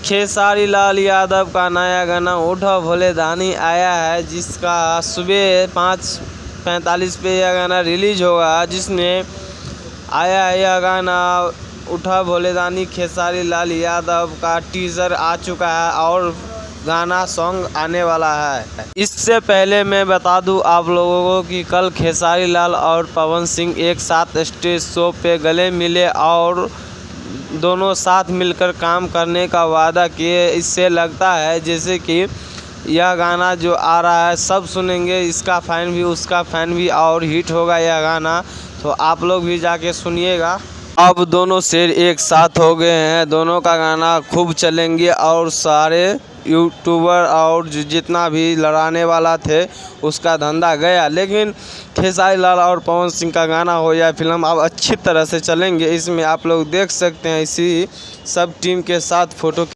खेसारी लाल यादव का नया गाना उठो भोले दानी आया है, जिसका सुबह 5:45 पे यह गाना रिलीज होगा। जिसमें आया है यह गाना उठा भोले दानी खेसारी लाल यादव का टीज़र आ चुका है और गाना सॉन्ग आने वाला है। इससे पहले मैं बता दूं आप लोगों को कि कल खेसारी लाल और पवन सिंह एक साथ स्टेज शो पे गले मिले और दोनों साथ मिलकर काम करने का वादा किए। इससे लगता है जैसे कि यह गाना जो आ रहा है सब सुनेंगे, इसका फ़ैन भी उसका फ़ैन भी, और हिट होगा यह गाना। तो आप लोग भी जाके सुनिएगा। अब दोनों शेर एक साथ हो गए हैं, दोनों का गाना खूब चलेंगे और सारे यूट्यूबर और जितना भी लड़ाने वाला थे उसका धंधा गया। लेकिन खेसारी लाल और पवन सिंह का गाना हो या फिल्म अब अच्छी तरह से चलेंगे। इसमें आप लोग देख सकते हैं इसी सब टीम के साथ फ़ोटो